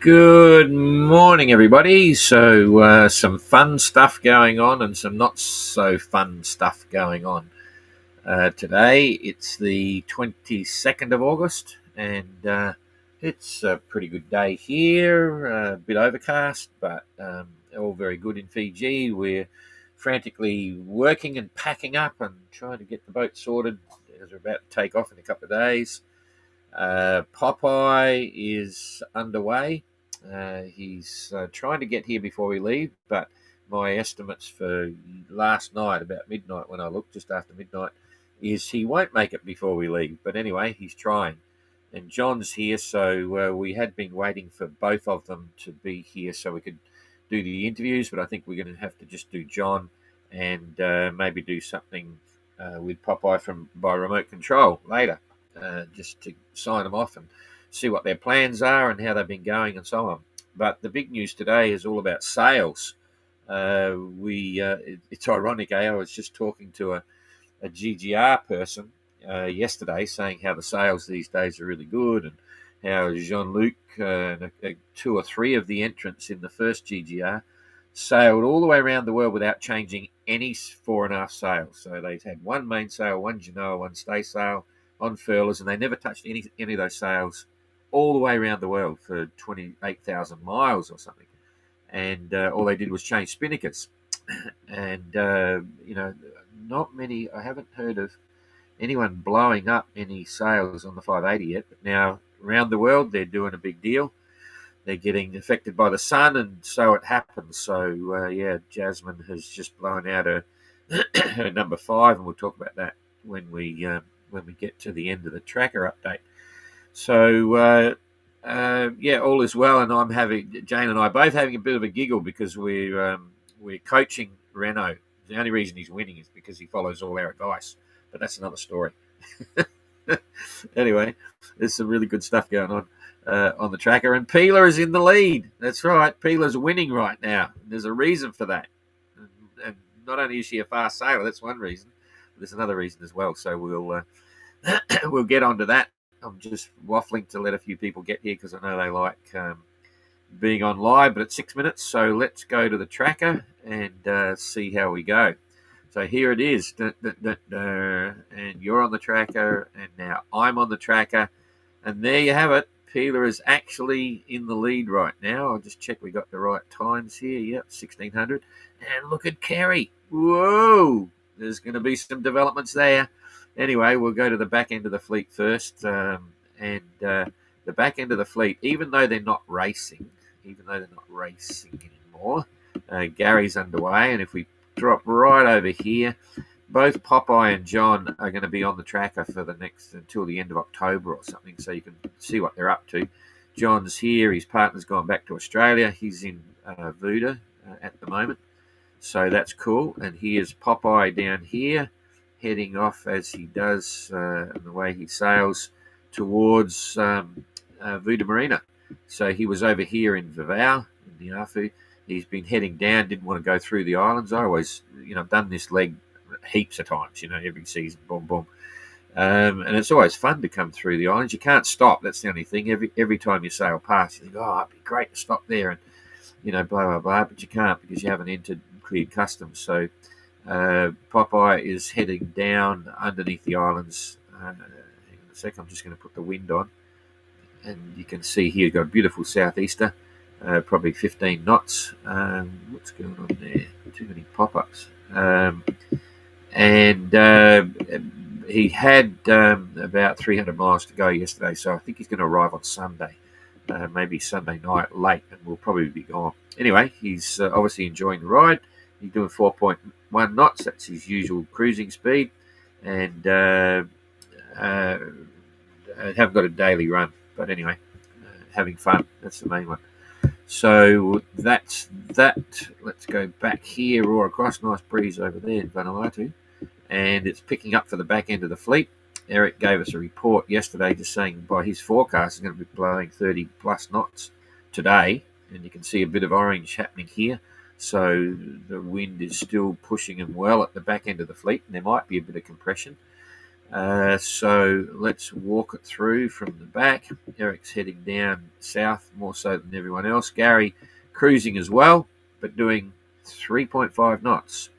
Good morning, everybody. So, some fun stuff going on and some not so fun stuff going on. Today, it's the 22nd of August, and it's a pretty good day here. A bit overcast, but all very good in Fiji. We're frantically working and packing up and trying to get the boat sorted as we're about to take off in a couple of days. Popeye is underway. He's trying to get here before we leave, but my estimates for last night, about midnight when I looked, just after midnight, is he won't make it before we leave. But anyway, he's trying. And John's here, so we had been waiting for both of them to be here so we could do the interviews, but I think we're going to have to just do John and maybe do something with Popeye by remote control later. Just to sign them off and see what their plans are and how they've been going and so on. But the big news today is all about SAILS. It's ironic, I was just talking to a GGR person yesterday saying how the sales these days are really good and how Jean-Luc and two or three of the entrants in the first GGR sailed all the way around the world without changing any fore and aft sails. So they had one mainsail, one genoa, one staysail on furlers, and they never touched any of those sails all the way around the world for 28,000 miles or something. And all they did was change spinnakers. And, not many, I haven't heard of anyone blowing up any sails on the 580 yet. But now around the world, they're doing a big deal. They're getting affected by the sun, and so it happens. So, Jasmine has just blown out her, her number 5, and we'll talk about that when we get to the end of the tracker update. So, all is well, and Jane and I both having a bit of a giggle because we're coaching Renault. The only reason he's winning is because he follows all our advice, but that's another story. Anyway, there's some really good stuff going on the tracker, and Pilar is in the lead. That's right, Pilar's winning right now. There's a reason for that, and not only is she a fast sailor, that's one reason, but there's another reason as well. So we'll get onto that. I'm just waffling to let a few people get here because I know they like being on live, but it's 6 minutes, so let's go to the tracker and see how we go. So here it is, and you're on the tracker, and now I'm on the tracker, and there you have it. Pilar is actually in the lead right now. I'll just check we got the right times here. Yep, 1600. And look at Kerry. Whoa, there's going to be some developments there. Anyway, we'll go to the back end of the fleet first, and the back end of the fleet, even though they're not racing anymore, Gary's underway, and if we drop right over here, both Popeye and John are going to be on the tracker for the next until the end of October or something, so you can see what they're up to. John's here, his partner's gone back to Australia, he's in Vuda at the moment, so that's cool. And here's Popeye down here, heading off as he does and the way he sails towards Vuda Marina. So he was over here in Vivau, in Niafu. He's been heading down, didn't want to go through the islands. I always, done this leg heaps of times, every season, boom, boom. And it's always fun to come through the islands. You can't stop, that's the only thing. Every time you sail past, you think, oh, it'd be great to stop there and, blah, blah, blah, but you can't because you haven't entered cleared customs. So Popeye is heading down underneath the islands. Hang on a sec, I'm just going to put the wind on. And you can see here, got a beautiful southeaster, probably 15 knots. What's going on there? Too many pop-ups. He had about 300 miles to go yesterday, so I think he's going to arrive on Sunday, maybe Sunday night late, and we'll probably be gone. Anyway, he's obviously enjoying the ride. He's doing 4.1 knots. That's his usual cruising speed, and haven't got a daily run. But anyway, having fun. That's the main one. So that's that. Let's go back here or across. Nice breeze over there in Vanuatu. And it's picking up for the back end of the fleet. Eric gave us a report yesterday just saying by his forecast it's going to be blowing 30 plus knots today. And you can see a bit of orange happening here. So the wind is still pushing them well at the back end of the fleet. And there might be a bit of compression. So let's walk it through from the back. Eric's heading down south more so than everyone else. Gary cruising as well, but doing 3.5 knots.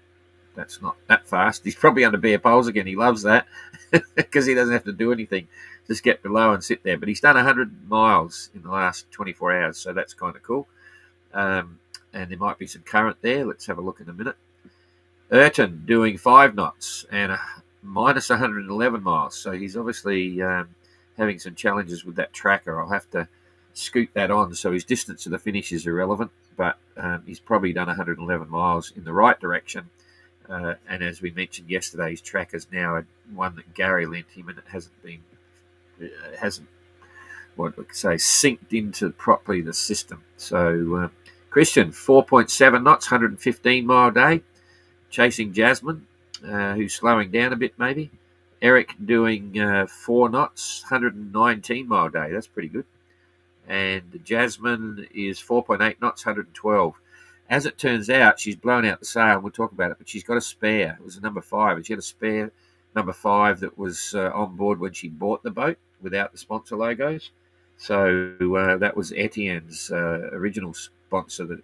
That's not that fast. He's probably under bare poles again. He loves that because he doesn't have to do anything. Just get below and sit there. But he's done 100 miles in the last 24 hours, so that's kind of cool. And there might be some current there. Let's have a look in a minute. Ayrton doing 5 knots and minus 111 miles. So he's obviously having some challenges with that tracker. I'll have to scoot that on. So his distance to the finish is irrelevant, but he's probably done 111 miles in the right direction. And as we mentioned yesterday, his tracker's now one that Gary lent him, and it hasn't what we could say synced into properly the system. So Christian 4.7 knots, 115 mile day, chasing Jasmine, who's slowing down a bit maybe. Eric doing 4 knots, 119 mile day. That's pretty good. And Jasmine is 4.8 knots, 112. As it turns out, she's blown out the sail. We'll talk about it, but she's got a spare. It was a number 5, and she had a spare number 5 that was on board when she bought the boat without the sponsor logos. So that was Etienne's original sponsor,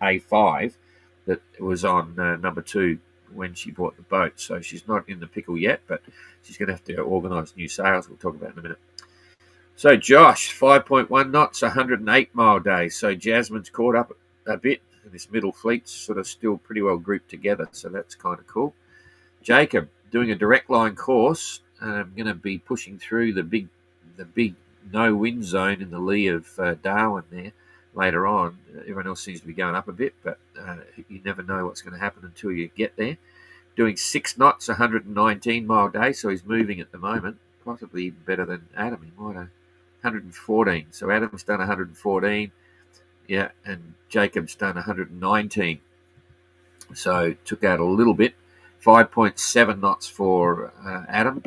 A5, that was on number 2 when she bought the boat. So she's not in the pickle yet, but she's going to have to organise new sails. We'll talk about it in a minute. So Josh, 5.1 knots, 108 mile day. So Jasmine's caught up a bit, and this middle fleet's sort of still pretty well grouped together. So that's kind of cool. Jacob doing a direct line course. I'm going to be pushing through the big no wind zone in the lee of Darwin there later on. Everyone else seems to be going up a bit, but you never know what's going to happen until you get there. Doing 6 knots, 119 mile day. So he's moving at the moment, possibly even better than Adam. He might have 114. So Adam's done 114, yeah, and Jacob's done 119. So took out a little bit. 5.7 knots for Adam.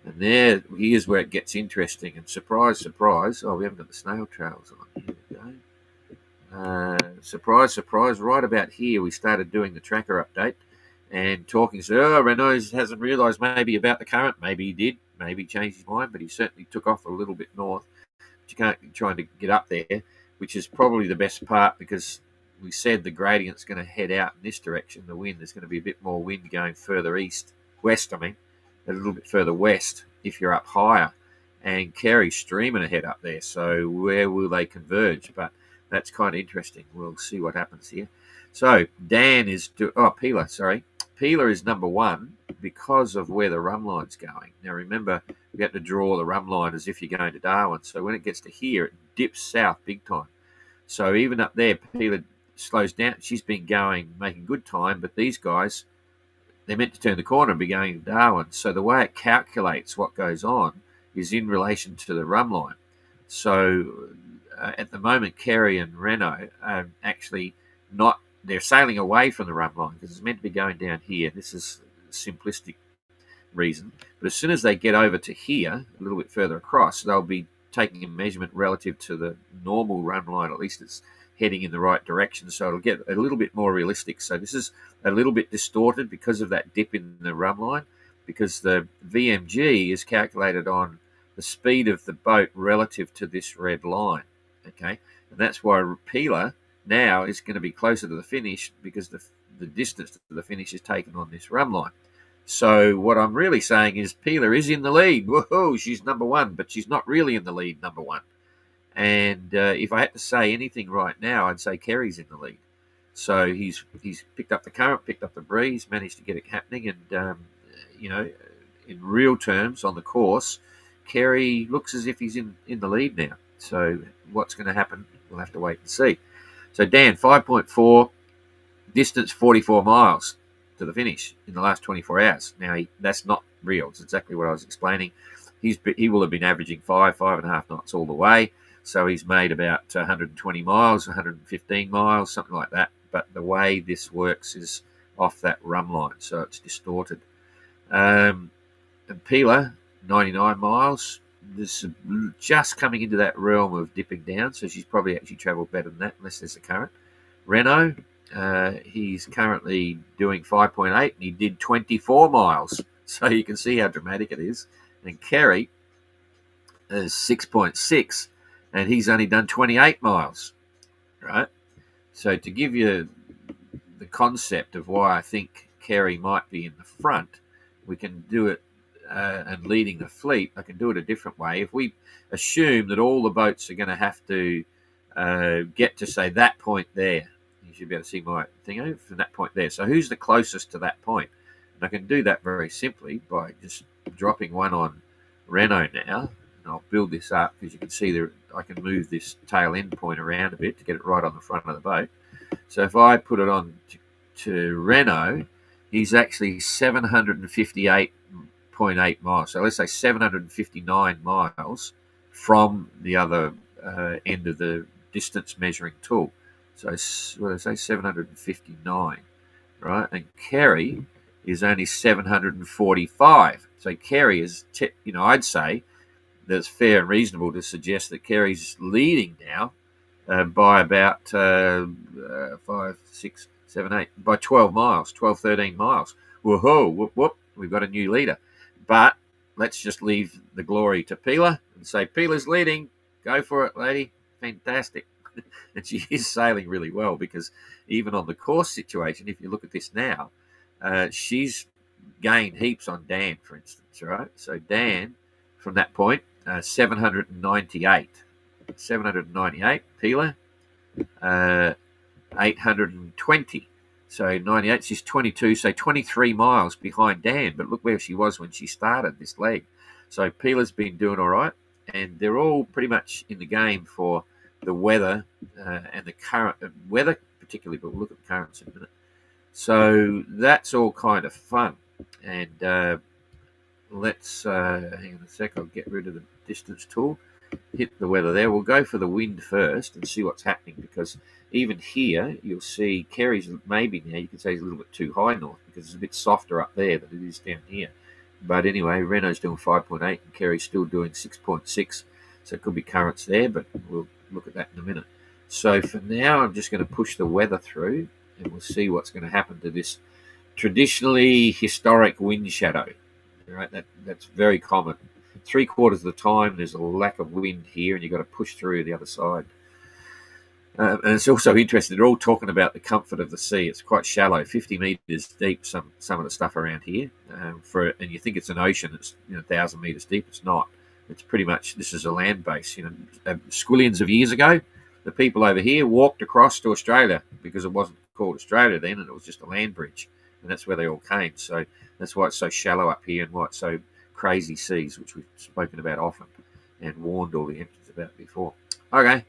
And there, here's where it gets interesting. And surprise, surprise. Oh, we haven't got the snail trails on. Here we go. Surprise, surprise. Right about here, we started doing the tracker update and talking. So, Renault hasn't realised maybe about the current. Maybe he did. Maybe he changed his mind, but he certainly took off a little bit north. But you can't be trying to get up there, which is probably the best part because we said the gradient's going to head out in this direction. The wind, there's going to be a bit more wind going further west, a little bit further west if you're up higher. And Kerry's streaming ahead up there. So where will they converge? But that's kind of interesting. We'll see what happens here. So Dan is Pilar, sorry. Pilar is number 1 because of where the rum line's going. Now remember, we have to draw the rum line as if you're going to Darwin. So when it gets to here, it dips south big time. So even up there, Pilar slows down. She's been making good time, but these guys, they're meant to turn the corner and be going to Darwin. So the way it calculates what goes on is in relation to the rum line. So at the moment, Kerry and Renault are actually not, they're sailing away from the rum line because it's meant to be going down here. This is a simplistic reason. But as soon as they get over to here, a little bit further across, they'll be taking a measurement relative to the normal rum line. At least it's heading in the right direction. So it'll get a little bit more realistic. So this is a little bit distorted because of that dip in the rum line, because the VMG is calculated on the speed of the boat relative to this red line. Okay. And that's why Pilar now is going to be closer to the finish because the distance to the finish is taken on this rum line. So what I'm really saying is Pilar is in the lead. Whoa, she's number 1, but she's not really in the lead, number 1. And if I had to say anything right now, I'd say Kerry's in the lead. So he's picked up the current, picked up the breeze, managed to get it happening. And, in real terms on the course, Kerry looks as if he's in the lead now. So what's going to happen, we'll have to wait and see. So Dan, 5.4, distance 44 miles to the finish in the last 24 hours. Now, that's not real. It's exactly what I was explaining. He will have been averaging 5.5 knots all the way. So he's made about 120 miles, 115 miles, something like that. But the way this works is off that rum line, so it's distorted. And Pilar, 99 miles. This is just coming into that realm of dipping down, so she's probably actually travelled better than that, unless there's a current. Renault, he's currently doing 5.8, and he did 24 miles So you can see how dramatic it is. And Kerry is 6.6, and he's only done 28 miles, right? So to give you the concept of why I think Kerry might be in the front, we can do it and leading the fleet. I can do it a different way. If we assume that all the boats are going to have to get to, say, that point there, you should be able to see my thing over from that point there. So who's the closest to that point? And I can do that very simply by just dropping one on Renault now. And I'll build this up because you can see there I can move this tail end point around a bit to get it right on the front of the boat. So if I put it on to Renault, he's actually 758.8 miles. So let's say 759 miles from the other end of the distance measuring tool. So what did I say? 759, right? And Kerry is only 745. So Kerry is, I'd say that's fair and reasonable to suggest that Kerry's leading now by about 5, 6, 7, 8, by 12 miles, 12, 13 miles. Whoa, whoop, whoop, we've got a new leader. But let's just leave the glory to Pilar and say, Pilar's leading. Go for it, lady. Fantastic. And she is sailing really well, because even on the course situation, if you look at this now, she's gained heaps on Dan, for instance, right? So Dan, from that point, 798. 798, Pilar, 820. So 98, she's 22, so 23 miles behind Dan. But look where she was when she started this leg. So Pilar's been doing all right, and they're all pretty much in the game for the weather and the current weather, particularly, but we'll look at the currents in a minute. So that's all kind of fun. And let's hang on a sec. I'll get rid of the distance tool. Hit the weather there. We'll go for the wind first and see what's happening, because even here you'll see Kerry's maybe now you can say he's a little bit too high north, because it's a bit softer up there than it is down here. But anyway, Renault's doing 5.8 and Kerry's still doing 6.6. So it could be currents there, but we'll look at that in a minute. So for now, I'm just going to push the weather through, and we'll see what's going to happen to this traditionally historic wind shadow. All right, that's very common. 3/4 of the time, there's a lack of wind here, and you've got to push through the other side. And it's also interesting. They're all talking about the comfort of the sea. It's quite shallow, 50 meters deep. Some of the stuff around here, and you think it's an ocean. It's 1,000 meters deep. It's not. It's pretty much, this is a land base. Squillions of years ago, the people over here walked across to Australia, because it wasn't called Australia then, and it was just a land bridge, and that's where they all came. So that's why it's so shallow up here, and why it's so crazy seas, which we've spoken about often and warned all the engines about before. Okay,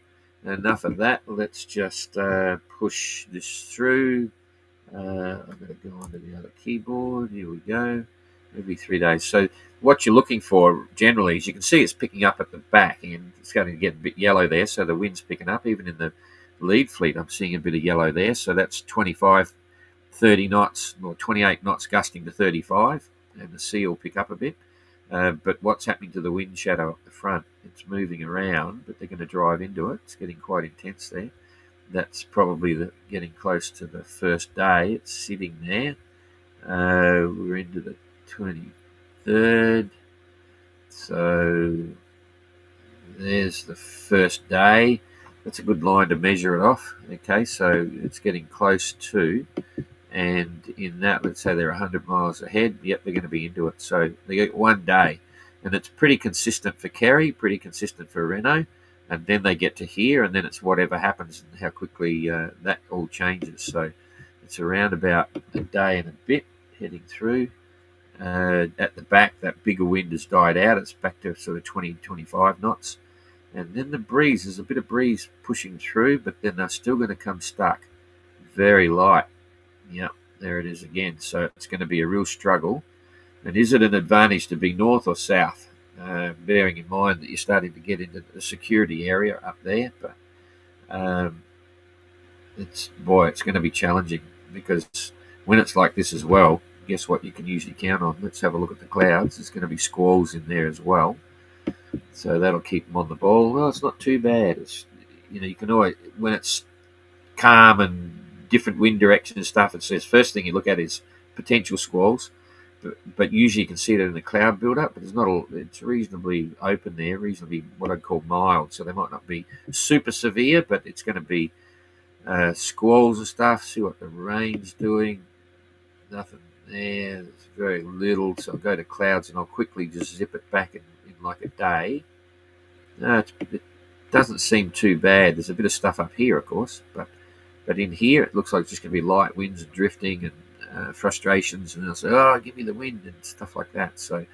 enough of that. Let's just push this through. I'm going to go onto the other keyboard. Here we go. Every 3 days. So what you're looking for generally is, you can see it's picking up at the back, and it's starting to get a bit yellow there. So the wind's picking up. Even in the lead fleet, I'm seeing a bit of yellow there. So that's 25, 30 knots, or 28 knots gusting to 35, and the sea will pick up a bit. But what's happening to the wind shadow at the front? It's moving around, but they're going to drive into it. It's getting quite intense there. That's probably getting close to the first day. It's sitting there. We're into the 23rd. So there's the first day. That's a good line to measure it off. Okay, so it's getting close to. And in that, let's say they're 100 miles ahead. Yep, they're going to be into it. So they get 1 day. And it's pretty consistent for Kerry, pretty consistent for Renault. And then they get to here, and then it's whatever happens and how quickly that all changes. So it's around about a day and a bit heading through. At the back, that bigger wind has died out. It's back to sort of 20, 25 knots. And then the breeze, there's a bit of breeze pushing through, but then they're still going to come stuck. Very light. Yeah, there it is again. So it's going to be a real struggle. And is it an advantage to be north or south? Bearing in mind that you're starting to get into the security area up there. But it's going to be challenging, because when it's like this as well, guess what you can usually count on? Let's have a look at the clouds. There's going to be squalls in there as well. So that'll keep them on the ball. Well, it's not too bad. It's, you can always, when it's calm and different wind direction and stuff, it says first thing you look at is potential squalls. but usually you can see it in the cloud buildup. But it's reasonably open there, reasonably what I'd call mild. So they might not be super severe, but it's going to be squalls and stuff. See what the rain's doing. Nothing there. There's very little. So I'll go to clouds and I'll quickly just zip it back in like a day. No, it doesn't seem too bad. There's a bit of stuff up here, of course, but in here it looks like it's just going to be light winds and drifting and frustrations, and they'll say, "Oh, give me the wind," and stuff like that. So,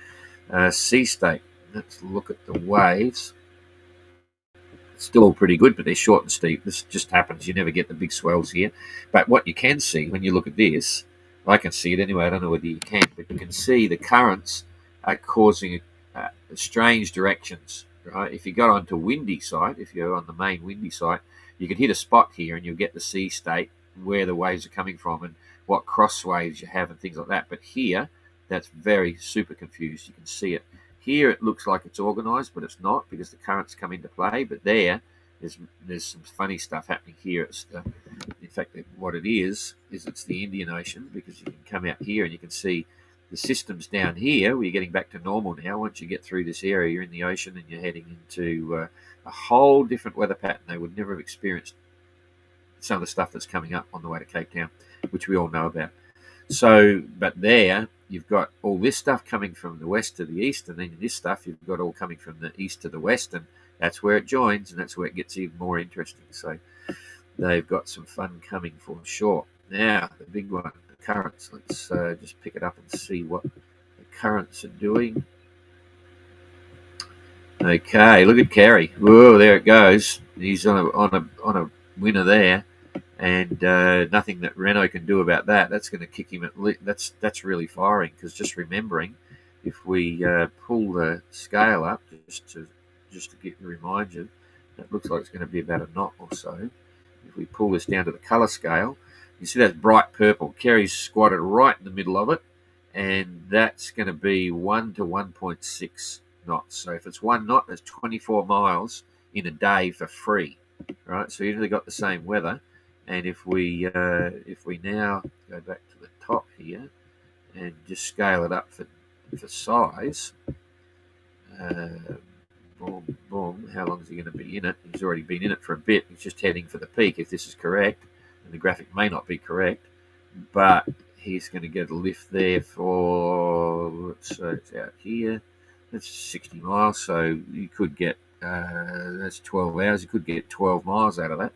sea state. Let's look at the waves. Still all pretty good, but they're short and steep. This just happens. You never get the big swells here. But what you can see when you look at this, I can see it anyway. I don't know whether you can, but you can see the currents are causing strange directions. Right? If you got onto windy side, if you're on the main windy side, you can hit a spot here and you'll get the sea state, where the waves are coming from and what cross waves you have and things like that. But here, that's very super confused. You can see it. Here it looks like it's organised, but it's not, because the currents come into play. But there's some funny stuff happening here. In fact, what it is it's the Indian Ocean, because you can come out here and you can see the systems down here. We're getting back to normal now. Once you get through this area, you're in the ocean and you're heading into a whole different weather pattern. They would never have experienced some of the stuff that's coming up on the way to Cape Town, which we all know about. So, but there, you've got all this stuff coming from the west to the east, and then this stuff you've got all coming from the east to the west, and that's where it joins, and that's where it gets even more interesting. So they've got some fun coming for sure. Now, the big one, the currents. Let's just pick it up and see what the currents are doing. Okay, look at Kerry. Whoa, there it goes. He's on a winner there. And nothing that Renault can do about that. That's going to kick him that's really firing, because just remembering, if we pull the scale up just to remind you, that looks like it's going to be about a knot or so. If we pull this down to the colour scale, you see that's bright purple. Kerry's squatted right in the middle of it, and that's going to be 1 to 1.6 knots. So if it's 1 knot, that's 24 miles in a day for free, right? So you've really got the same weather. And if we now go back to the top here and just scale it up for size, boom, boom. How long is he going to be in it? He's already been in it for a bit. He's just heading for the peak, if this is correct. And the graphic may not be correct, but he's going to get a lift there for, it's out here. That's 60 miles, so you could get, that's 12 hours. You could get 12 miles out of that.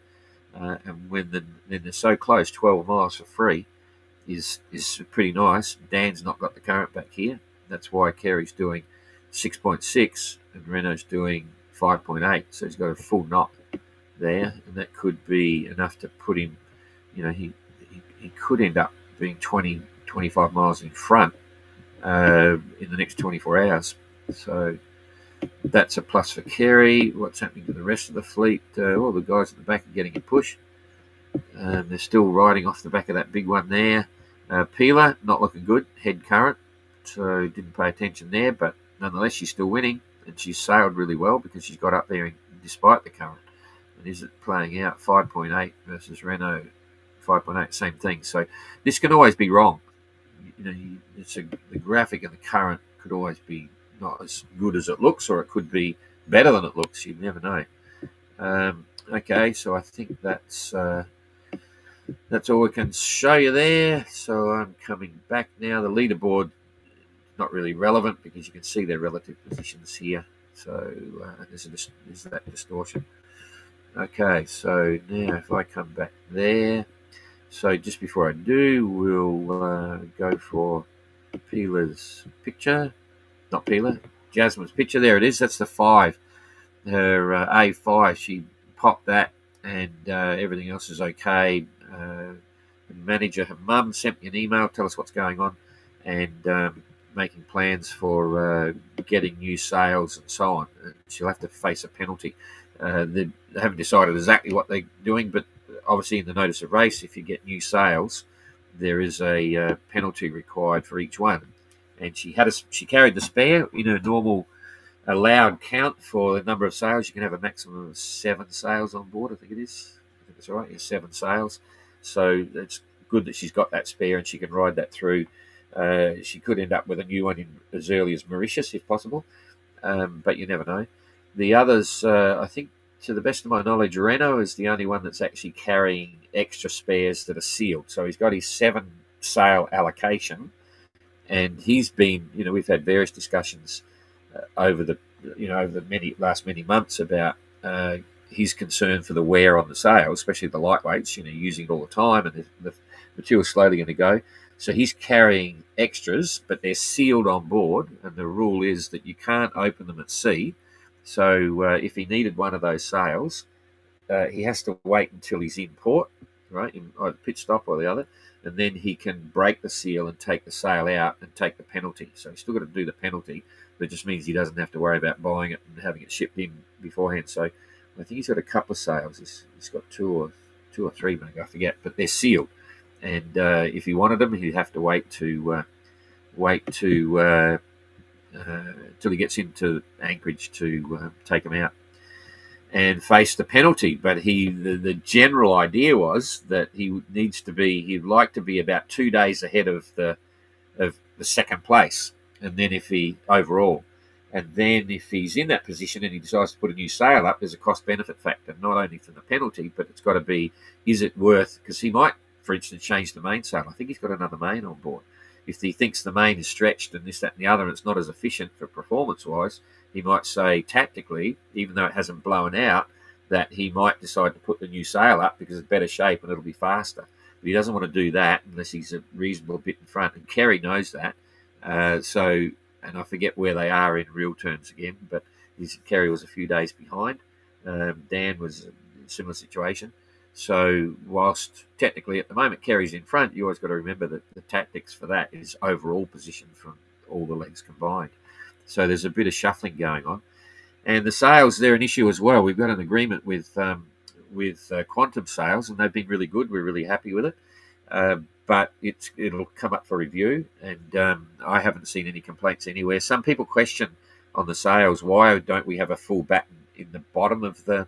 And when they're so close, 12 miles for free is pretty nice. Dan's not got the current back here. That's why Kerry's doing 6.6 and Renault's doing 5.8. So he's got a full knot there, and that could be enough to put him, he could end up being 20, 25 miles in front in the next 24 hours. So that's a plus for Kerry. What's happening to the rest of the fleet? All the guys at the back are getting a push. They're still riding off the back of that big one there. Pilar, not looking good. Head current, so didn't pay attention there, but nonetheless, she's still winning, and she's sailed really well because she's got up there despite the current. And is it playing out? 5.8 versus Renault 5.8, same thing. So this can always be wrong. The graphic and the current could always be not as good as it looks, or it could be better than it looks. You never know. Okay, so I think that's all we can show you there. So I'm coming back now. The leaderboard, not really relevant because you can see their relative positions here. So there's that distortion. Okay, so now if I come back there, so just before I do, we'll go for Pilar's picture. Not Pilar, Jasmine's picture. There it is. That's the 5. Her A5. She popped that, and everything else is okay. The manager, her mum, sent me an email, tell us what's going on, and making plans for getting new sails and so on. She'll have to face a penalty. They haven't decided exactly what they're doing, but obviously in the notice of race, if you get new sails, there is a penalty required for each one. And she carried the spare in her normal allowed count for the number of sails. You can have a maximum of 7 sails on board, I think it is. I think that's right, 7 sails. So it's good that she's got that spare and she can ride that through She could end up with a new one in as early as Mauritius, if possible, but you never know. The others, I think, to the best of my knowledge, Renault is the only one that's actually carrying extra spares that are sealed. So he's got his 7 sail allocation, and he's been, we've had various discussions over the, over the many months about his concern for the wear on the sail, especially the lightweights. Using it all the time, and the material's slowly going to go. So he's carrying extras, but they're sealed on board, and the rule is that you can't open them at sea. So if he needed one of those sails, he has to wait until he's in port, right, in either pit stop or the other, and then he can break the seal and take the sail out and take the penalty. So he's still got to do the penalty, but it just means he doesn't have to worry about buying it and having it shipped in beforehand. So I think he's got a couple of sails. He's got two or three, maybe, I forget, but they're sealed. And if he wanted them, he'd have to wait till he gets into Anchorage to take them out and face the penalty. But the general idea was that he'd like to be about 2 days ahead of the second place, and then if he's in that position and he decides to put a new sail up, there's a cost benefit factor, not only from the penalty, but it's got to be, is it worth, because he might, for instance, change the mainsail. I think he's got another main on board. If he thinks the main is stretched and this, that, and the other, and it's not as efficient for performance-wise, he might say tactically, even though it hasn't blown out, that he might decide to put the new sail up because it's better shape and it'll be faster. But he doesn't want to do that unless he's a reasonable bit in front. And Kerry knows that. And I forget where they are in real terms again, but Kerry was a few days behind. Dan was in a similar situation. So whilst technically at the moment Kerry's in front, you always got to remember that the tactics for that is overall position from all the legs combined. So there's a bit of shuffling going on. And the sails, they're an issue as well. We've got an agreement with Quantum Sails, and they've been really good. We're really happy with it. But it'll come up for review, and I haven't seen any complaints anywhere. Some people question on the sails, why don't we have a full batten in the bottom of the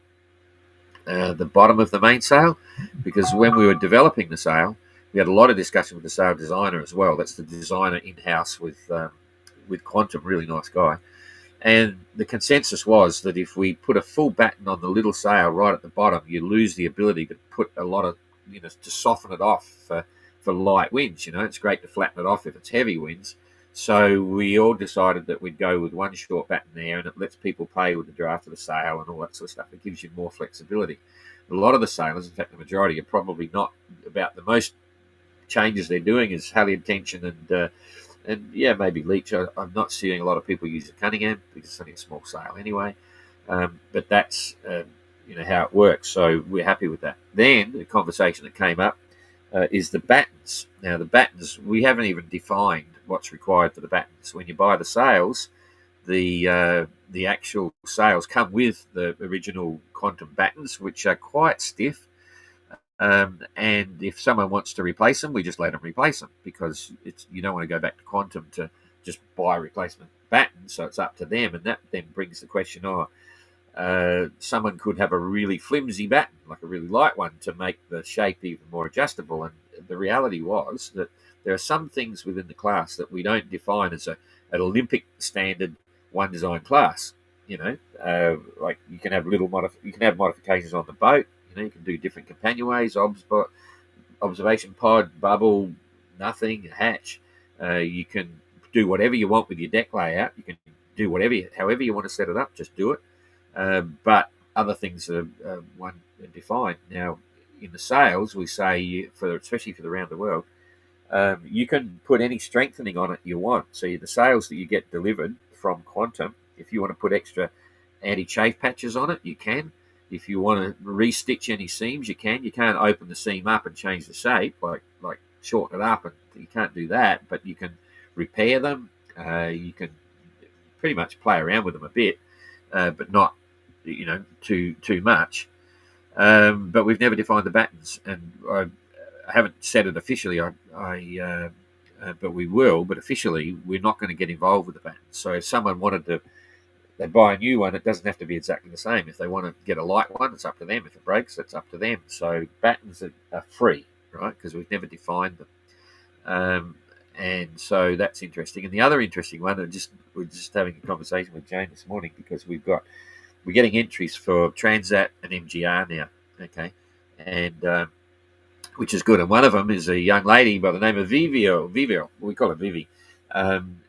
mainsail? Because when we were developing the sail, we had a lot of discussion with the sail designer as well. That's the designer in-house with Quantum, really nice guy. And the consensus was that if we put a full batten on the little sail right at the bottom, you lose the ability to put a lot of, to soften it off for light winds. It's great to flatten it off if it's heavy winds. So we all decided that we'd go with one short batten there, and it lets people play with the draft of the sail and all that sort of stuff. It gives you more flexibility. A lot of the sailors, in fact the majority, are probably not about the most changes they're doing is halyard tension and maybe leach. I'm not seeing a lot of people use a Cunningham because it's only a small sail anyway. But that's how it works. So we're happy with that. Then the conversation that came up is the battens. Now the battens, we haven't even defined what's required for the battens. When you buy the sails, the actual sails come with the original Quantum battens, which are quite stiff. And if someone wants to replace them, we just let them replace them, because you don't want to go back to Quantum to just buy a replacement batten. So it's up to them, and that then brings the question: someone could have a really flimsy batten, like a really light one, to make the shape even more adjustable. And the reality was that there are some things within the class that we don't define as an Olympic standard one design class. Like you can have modifications on the boat. You can do different companionways, observation pod, bubble, nothing, hatch. You can do whatever you want with your deck layout. You can do however you want to set it up. Just do it. But other things are one defined. Now, in the sails, we say especially for the round the world, you can put any strengthening on it you want. So the sails that you get delivered from Quantum, if you want to put extra anti-chafe patches on it, you can. If you want to restitch any seams, you can. You can't open the seam up and change the shape, like shorten it up, and you can't do that. But you can repair them. You can pretty much play around with them a bit, but not too much. But we've never defined the battens, and I haven't said it officially. But we will. But officially, we're not going to get involved with the battens. So if someone wanted to, they buy a new one, it doesn't have to be exactly the same. If they want to get a light one, it's up to them. If it breaks, it's up to them. So battens are free, right? Because we've never defined them. And so that's interesting. And the other interesting one, we're just having a conversation with Jane this morning because we're getting entries for Transat and MGR now, okay, and which is good. And one of them is a young lady by the name of Vivi, we call her Vivi.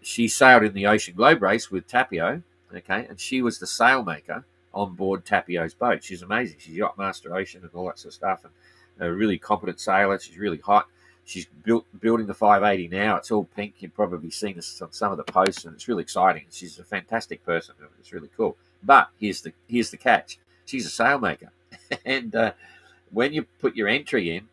She sailed in the Ocean Globe race with Tapio, okay, and she was the sailmaker on board Tapio's boat. She's amazing. She's Yachtmaster Ocean and all that sort of stuff, and a really competent sailor. She's really hot. She's building the 580 now. It's all pink. You've probably seen this on some of the posts, and it's really exciting. She's a fantastic person. It's really cool. But here's the catch. She's a sailmaker, and when you put your entry in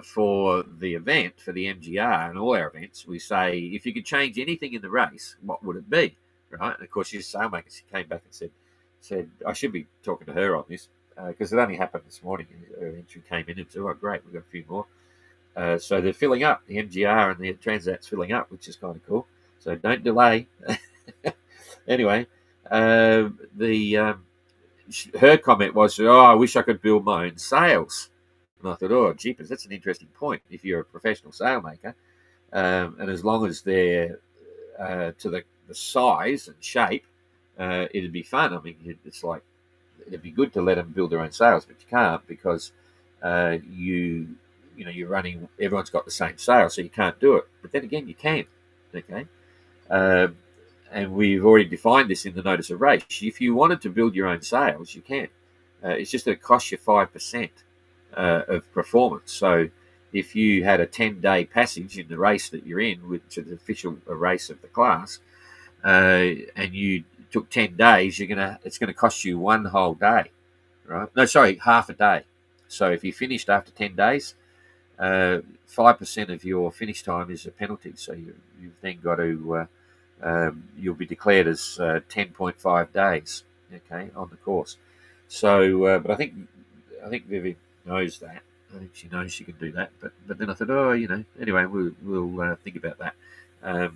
for the event, for the MGR and all our events, we say, if you could change anything in the race, what would it be? Right? And of course, she's a sailmaker. She came back and said I should be talking to her on this because it only happened this morning. Her entry came in and said, oh, great, we've got a few more. So they're filling up. The MGR and the Transat's filling up, which is kind of cool. So don't delay. Anyway, her comment was, oh, I wish I could build my own sails. And I thought, oh, jeepers, that's an interesting point. If you're a professional sailmaker, and as long as they're to the size and shape, it'd be fun. I mean, it's like, it'd be good to let them build their own sails, but you can't because you're running, everyone's got the same sail, so you can't do it. But then again, you can, okay? And we've already defined this in the notice of race. If you wanted to build your own sails, you can. It's just going to cost you 5% of performance. So if you had a 10-day passage in the race that you're in, which is the official race of the class, and you took 10 days, it's going to cost you one whole day, right? No, sorry, half a day. So if you finished after 10 days, 5% of your finish time is a penalty. So you've then got to you'll be declared as 10.5 days, okay, on the course. So, but I think Vivi knows that. I think she knows she can do that. But then I thought, anyway, we'll think about that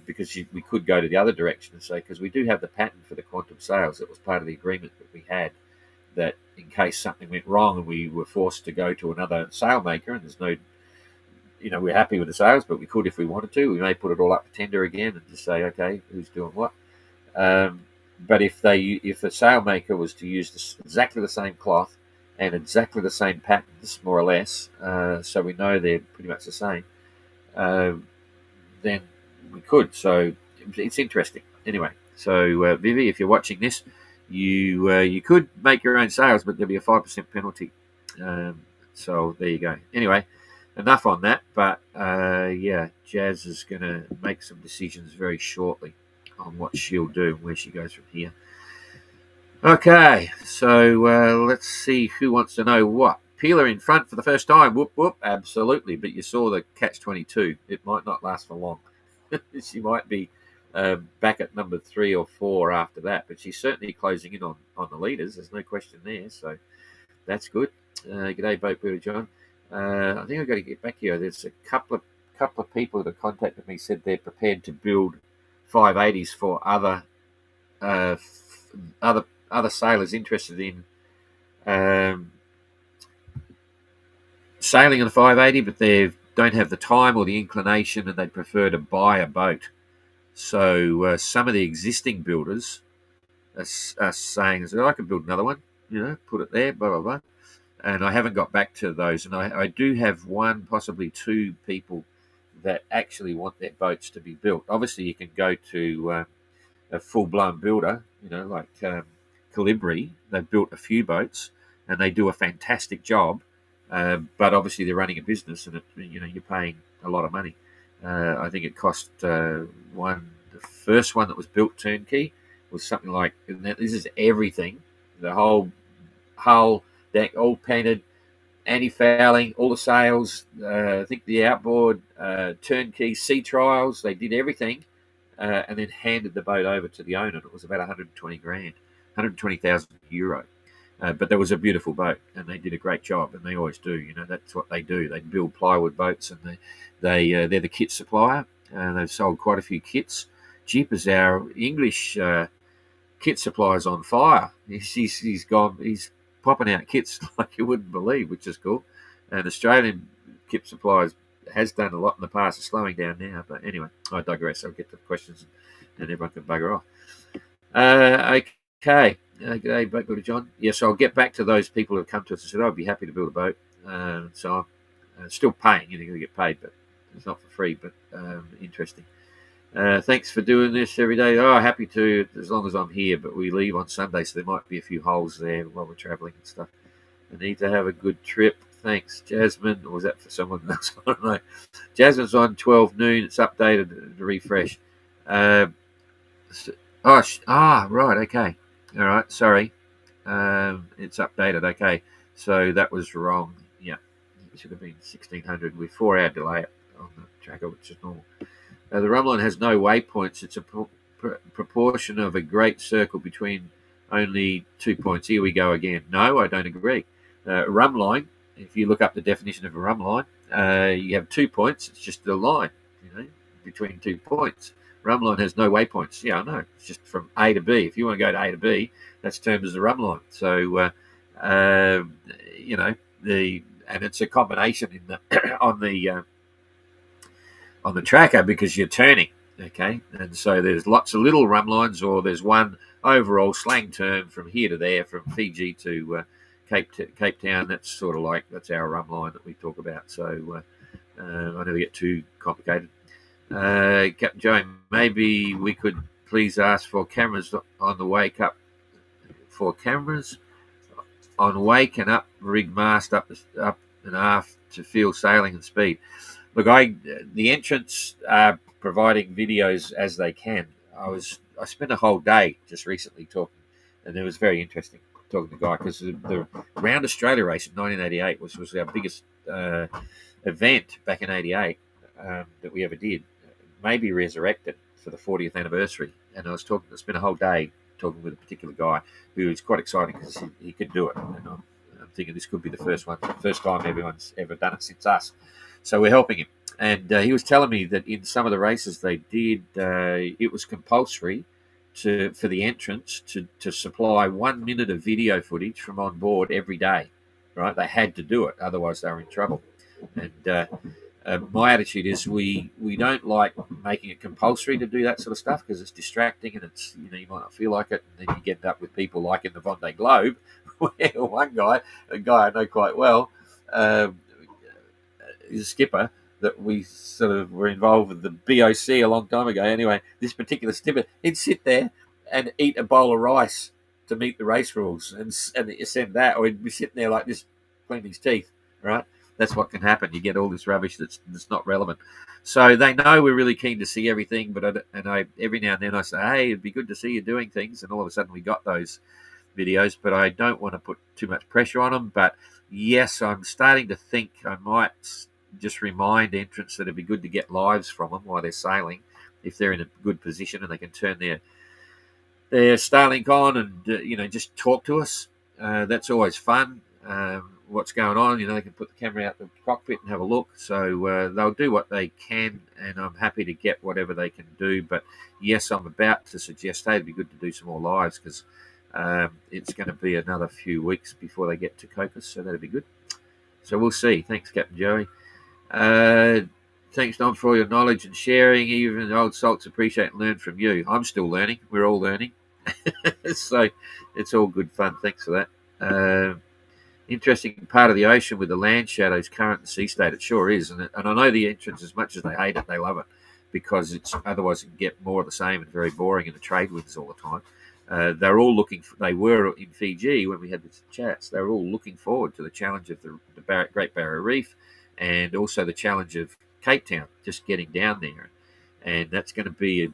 because we could go to the other direction and say, because we do have the patent for the quantum sails. That was part of the agreement that we had, that in case something went wrong and we were forced to go to another sailmaker, and there's no, we're happy with the sails, but we could, if we wanted to, we may put it all up for tender again and just say, okay, who's doing what? But if the sailmaker was to use exactly the same cloth and exactly the same patterns, more or less, so we know they're pretty much the same, then we could. So it's interesting. Anyway, so Vivi, if you're watching this, you could make your own sails, but there'll be a 5% penalty. So there you go. Anyway, enough on that. But Jazz is going to make some decisions very shortly on what she'll do and where she goes from here. Okay, so let's see who wants to know what. Pilar in front for the first time. Whoop, whoop. Absolutely. But you saw the catch-22. It might not last for long. She might be back at number 3 or 4 after that. But she's certainly closing in on the leaders. There's no question there. So that's good. G'day, Boat Builder John. I think I've got to get back here. There's a couple of people that have contacted me, said they're prepared to build 580s for other sailors interested in sailing on a 580, but they don't have the time or the inclination, and they'd prefer to buy a boat. So some of the existing builders are saying, I can build another one, put it there, blah, blah, blah. And I haven't got back to those. And I do have one, possibly 2 people that actually want their boats to be built. Obviously, you can go to a full-blown builder, like Calibri. They've built a few boats, and they do a fantastic job. But obviously, they're running a business, and you're paying a lot of money. I think it cost the first one that was built turnkey was something like, this is everything, the whole hull, deck, all painted, anti-fouling, all the sails, I think the outboard, turnkey, sea trials, they did everything, and then handed the boat over to the owner. It was about 120,000 euro. But there was a beautiful boat, and they did a great job, and they always do. That's what they do. They build plywood boats, and they're the kit supplier. They've sold quite a few kits. Jeepers, our English kit supplier's on fire. He's popping out kits like you wouldn't believe, which is cool. And Australian kit suppliers has done a lot in the past. It's slowing down now. But anyway, I digress. I'll get to the questions and everyone can bugger off. Okay. G'day, boat builder John. Yes, I'll get back to those people who have come to us and said, I'd be happy to build a boat. So I'm still paying. You're going to get paid, but it's not for free, but interesting. Thanks for doing this every day. Oh, happy to, as long as I'm here, but we leave on Sunday, so there might be a few holes there while we're traveling and stuff. I need to have a good trip. Thanks, Jasmine. Or was that for someone else? I don't know. Jasmine's on 12 noon. It's updated to refresh. Right. Okay. All right. Sorry. It's updated. Okay. So that was wrong. Yeah. It should have been 1600 with 4-hour delay on the tracker, which is normal. The rumline has no waypoints. It's a proportion of a great circle between only 2 points. Here we go again. No, I don't agree. Rumline, if you look up the definition of a rumline, you have 2 points. It's just a line, between 2 points. Rumline has no waypoints. Yeah, I know. It's just from A to B. If you want to go to A to B, that's termed as a rumline. So, and it's a combination in the on the tracker because you're turning, okay? And so there's lots of little rumlines, or there's one overall slang term from here to there, from Fiji to Cape Town. That's sort of like, that's our rumline that we talk about. So I never get too complicated. Captain Joe, maybe we could please ask for cameras on the wake up, for cameras on wake and up rig mast up and aft to feel sailing and speed. Look, the entrants are providing videos as they can. I spent a whole day just recently talking, and it was very interesting talking to the guy, because the Round Australia race in 1988 was our biggest event back in '88 that we ever did. Maybe resurrected for the 40th anniversary, and I spent a whole day talking with a particular guy who was quite exciting because he could do it. And I'm thinking this could be the first time everyone's ever done it since us. So we're helping him. And he was telling me that in some of the races they did, it was compulsory for the entrants to supply 1 minute of video footage from on board every day, right? They had to do it, otherwise they were in trouble. And my attitude is we don't like making it compulsory to do that sort of stuff, because it's distracting, and it's, you might not feel like it, and then you get up with people like in the Vendée Globe, where one guy, a guy I know quite well, is a skipper that we sort of were involved with the BOC a long time ago. Anyway, this particular skipper, he'd sit there and eat a bowl of rice to meet the race rules, and send that, or he'd be sitting there like this, cleaning his teeth, right? That's what can happen. You get all this rubbish that's not relevant. So they know we're really keen to see everything, but I every now and then I say, hey, it'd be good to see you doing things, and all of a sudden we got those videos, but I don't want to put too much pressure on them. But yes, I'm starting to think I might just remind entrants that it'd be good to get lives from them while they're sailing, if they're in a good position and they can turn their Starlink on and just talk to us. That's always fun. What's going on? They can put the camera out the cockpit and have a look. So they'll do what they can, and I'm happy to get whatever they can do. But yes, I'm about to suggest, hey, it'd be good to do some more lives, because it's going to be another few weeks before they get to Cocos, so that'd be good. So we'll see. Thanks, Captain Joey. Thanks, Don, for all your knowledge and sharing. Even old salts appreciate and learn from you. I'm still learning. We're all learning. So it's all good fun. Thanks for that. Interesting part of the ocean with the land shadows, current and sea state. It sure is. And I know the entrants, as much as they hate it, they love it, because otherwise it can get more of the same and very boring in the trade winds all the time. They're all they were in Fiji when we had the chats. They were all looking forward to the challenge of the Great Barrier Reef, and also the challenge of Cape Town, just getting down there. And that's going to be,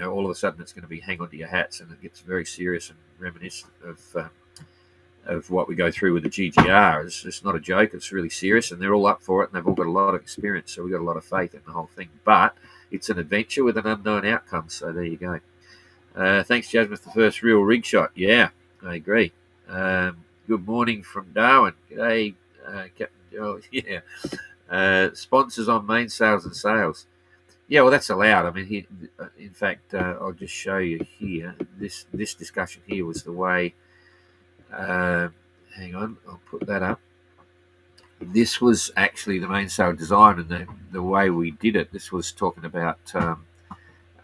all of a sudden it's going to be hang on to your hats, and it gets very serious and reminiscent of what we go through with the GGR. It's not a joke. It's really serious, and they're all up for it, and they've all got a lot of experience. So we've got a lot of faith in the whole thing. But it's an adventure with an unknown outcome. So there you go. Thanks, Jasmine, for the first real rig shot. Yeah, I agree. Good morning from Darwin. G'day, Captain Joe. Yeah. Sponsors on main sales and sales. Yeah, well, that's allowed. I mean, in fact, I'll just show you here. This discussion here was the way. Hang on, I'll put that up. This was actually the mainsail design and the way we did it. This was talking about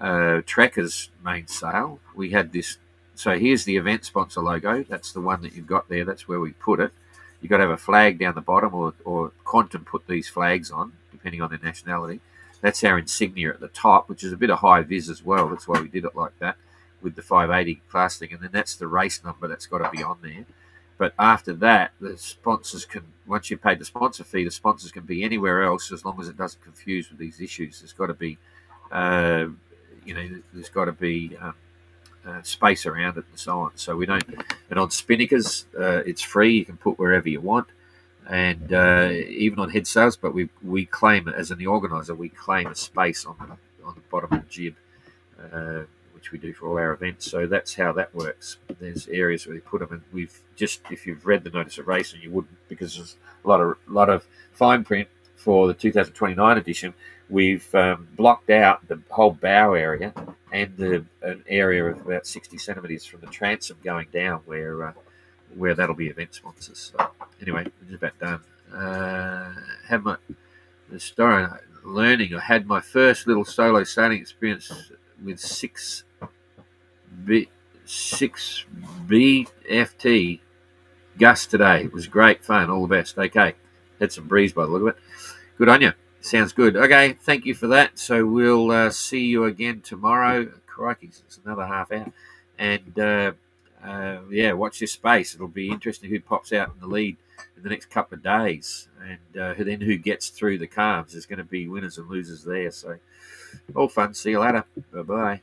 Trekker's mainsail. We had this. So here's the event sponsor logo. That's the one that you've got there. That's where we put it. You've got to have a flag down the bottom, or Quantum put these flags on, depending on their nationality. That's our insignia at the top, which is a bit of high vis as well. That's why we did it like that with the 580 class thing. And then that's the race number that's got to be on there. But after that, the sponsors can, once you've paid the sponsor fee, the sponsors can be anywhere else as long as it doesn't confuse with these issues. There's got to be, there's got to be space around it and so on. So we don't, and on Spinnakers, it's free. You can put wherever you want. And even on head sails, but we claim, as in the organizer, we claim a space on the bottom of the jib, which we do for all our events. So that's how that works. There's areas where we put them, and we've just, if you've read the notice of racing, you wouldn't, because there's a lot of fine print for the 2029 edition. We've blocked out the whole bow area and an area of about 60 centimetres from the transom going down, where that'll be event sponsors. So anyway, we're just about done. I had my first little solo sailing experience with 6 BFT gust today. It was great fun. All the best. Okay. Had some breeze by the look of it. Good on you. Sounds good. Okay. Thank you for that. So we'll see you again tomorrow. Crikey, it's another half hour. And watch this space. It'll be interesting who pops out in the lead in the next couple of days, and then who gets through the calves. There's going to be winners and losers there. So all fun. See you later. Bye-bye.